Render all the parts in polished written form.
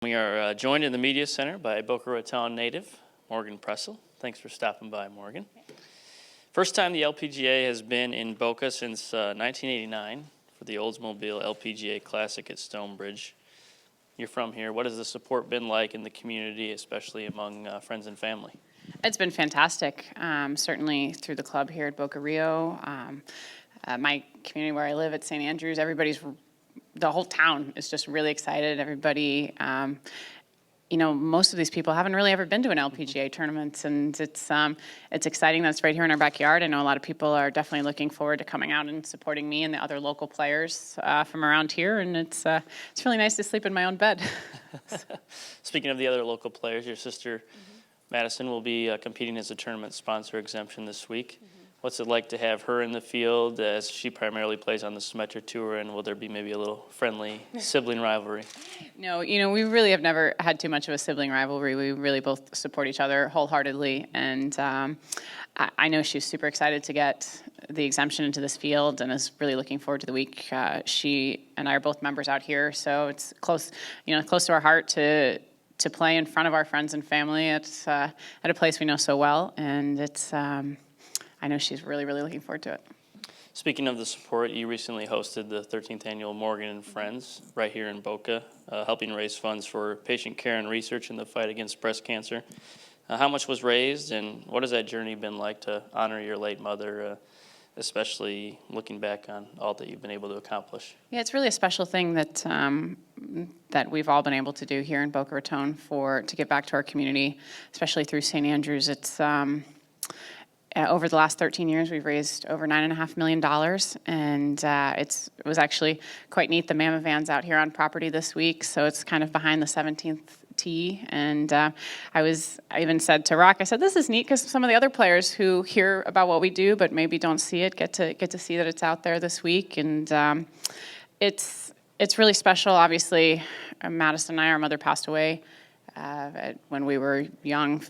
We are joined in the Media Center by Boca Raton native, Morgan Pressel. Thanks for stopping by, Morgan. First time the LPGA has been in Boca since 1989 for the Oldsmobile LPGA Classic at Stonebridge. You're from here. What has the support been like in the community, especially among friends and family? It's been fantastic, certainly through the club here at Boca Rio. My community where I live at St. Andrews, the whole town is just really excited. Everybody, most of these people haven't really ever been to an LPGA tournament, and it's exciting that it's right here in our backyard. I know a lot of people are definitely looking forward to coming out and supporting me and the other local players from around here, and it's really nice to sleep in my own bed. Speaking of the other local players, your sister Madison will be competing as a tournament sponsor exemption this week. What's it like to have her in the field as she primarily plays on the Symetra Tour, and will there be maybe a little friendly sibling rivalry? No, we really have never had too much of a sibling rivalry. We really both support each other wholeheartedly, and I know she's super excited to get the exemption into this field and is really looking forward to the week. She and I are both members out here, so it's close to our heart to play in front of our friends and family at a place we know so well, and it's I know she's really, really looking forward to it. Speaking of the support, you recently hosted the 13th annual Morgan and Friends right here in Boca, helping raise funds for patient care and research in the fight against breast cancer. How much was raised, and what has that journey been like to honor your late mother, especially looking back on all that you've been able to accomplish? Yeah, it's really a special thing that we've all been able to do here in Boca Raton to give back to our community, especially through St. Andrews. It's over the last 13 years, we've raised over $9.5 million, and it was actually quite neat. The Mama Van's out here on property this week, so it's kind of behind the 17th tee, and I even said to Rock, I said, this is neat because some of the other players who hear about what we do but maybe don't see it get to see that it's out there this week, and it's really special. Obviously, Madison and I, our mother passed away when we were young,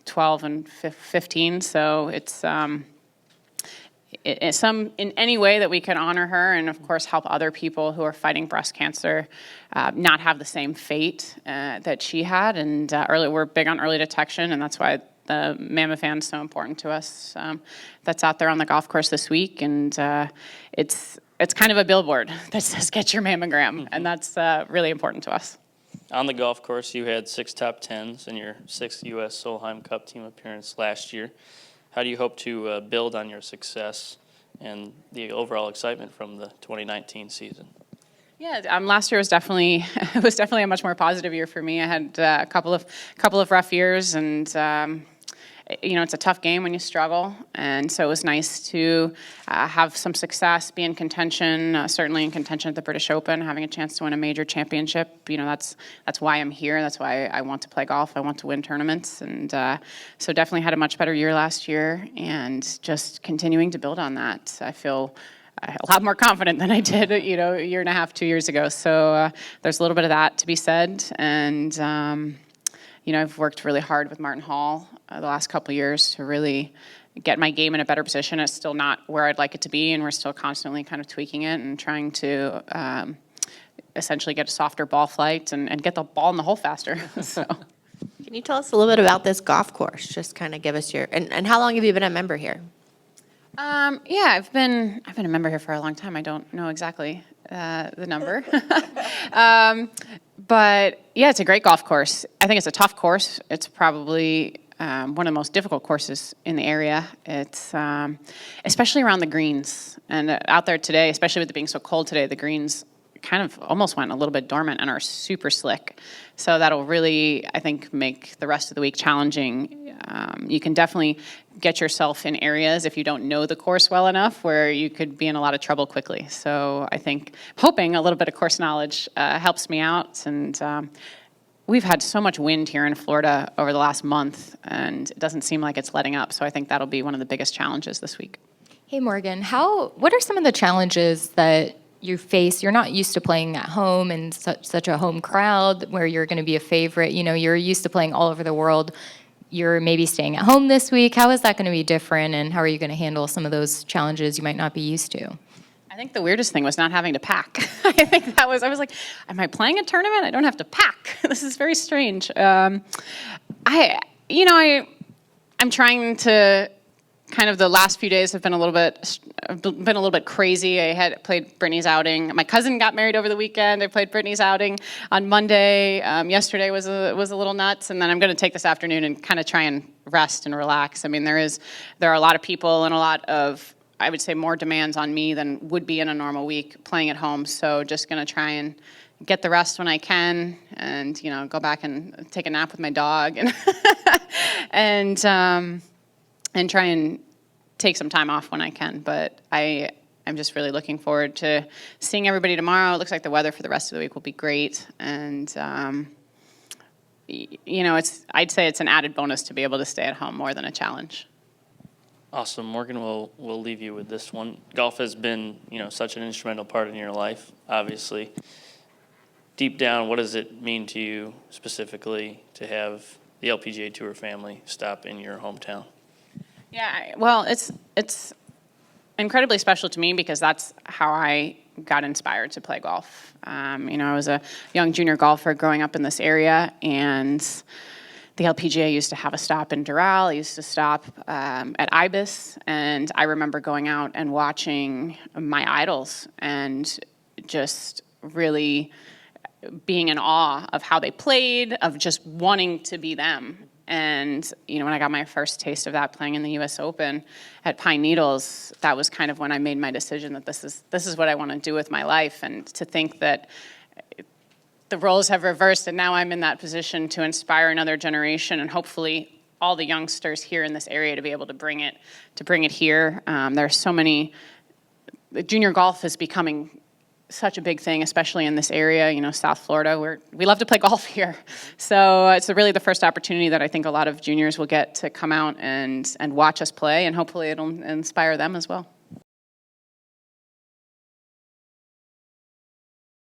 12 and 15, so it's in any way that we can honor her and, of course, help other people who are fighting breast cancer not have the same fate that she had. And we're big on early detection, and that's why the Mammoth Fan is so important to us. That's out there on the golf course this week, and it's kind of a billboard that says, get your mammogram, and that's really important to us. On the golf course, you had 6 top 10s in your 6th U.S. Solheim Cup team appearance last year. How do you hope to build on your success and the overall excitement from the 2019 season? Yeah, last year was definitely a much more positive year for me. I had a couple of rough years, and it's a tough game when you struggle, and so it was nice to have some success, be in contention, certainly in contention at the British Open, having a chance to win a major championship. That's why I'm here. That's why I want to play golf. I want to win tournaments, and so definitely had a much better year last year, and just continuing to build on that. I feel a lot more confident than I did, a year and a half, 2 years ago. So there's a little bit of that to be said, and I've worked really hard with Martin Hall the last couple of years to really get my game in a better position. It's still not where I'd like it to be, and we're still constantly kind of tweaking it and trying to essentially get a softer ball flight and get the ball in the hole faster. So, can you tell us a little bit about this golf course? Just kind of give us and how long have you been a member here? Yeah, I've been a member here for a long time. I don't know exactly the number. But yeah, it's a great golf course. I think it's a tough course. It's probably one of the most difficult courses in the area. It's especially around the greens. And out there today, especially with it being so cold today, the greens kind of almost went a little bit dormant and are super slick. So that'll really, I think, make the rest of the week challenging. You can definitely get yourself in areas if you don't know the course well enough where you could be in a lot of trouble quickly. So I think hoping a little bit of course knowledge helps me out. And we've had so much wind here in Florida over the last month, and it doesn't seem like it's letting up. So I think that'll be one of the biggest challenges this week. Hey, Morgan, what are some of the challenges that you face? You're not used to playing at home in such a home crowd where you're going to be a favorite. You're used to playing all over the world. You're maybe staying at home this week. How is that going to be different, and how are you going to handle some of those challenges you might not be used to? I I think the weirdest thing was not having to pack. I think I was like, am I playing a tournament? I don't have to pack. This is very strange. I'm trying to, kind of the last few days have been a little bit crazy. I had played Brittany's outing. My cousin got married over the weekend. I played Brittany's outing on Monday. Yesterday was a little nuts, and then I'm going to take this afternoon and kind of try and rest and relax. I mean, there are a lot of people and a lot of, I would say, more demands on me than would be in a normal week playing at home. So just going to try and get the rest when I can, and go back and take a nap with my dog, and try and take some time off when I can. But I'm just really looking forward to seeing everybody tomorrow. It looks like the weather for the rest of the week will be great, and I'd say it's an added bonus to be able to stay at home more than a challenge. Awesome. Morgan, we'll leave you with this one. Golf has been, such an instrumental part in your life, obviously. Deep down, what does it mean to you specifically to have the LPGA Tour family stop in your hometown? Yeah, well, it's incredibly special to me because that's how I got inspired to play golf. I was a young junior golfer growing up in this area, and the LPGA used to have a stop in Doral. It used to stop at Ibis, and I remember going out and watching my idols and just really being in awe of how they played, of just wanting to be them. And, when I got my first taste of that playing in the U.S. Open at Pine Needles, that was kind of when I made my decision that this is what I want to do with my life. And to think that the roles have reversed and now I'm in that position to inspire another generation and hopefully all the youngsters here in this area to be able to bring it here. There are so many. Junior golf is becoming such a big thing, especially in this area, South Florida, where we love to play golf here. So it's really the first opportunity that I think a lot of juniors will get to come out and watch us play, and hopefully it'll inspire them as well.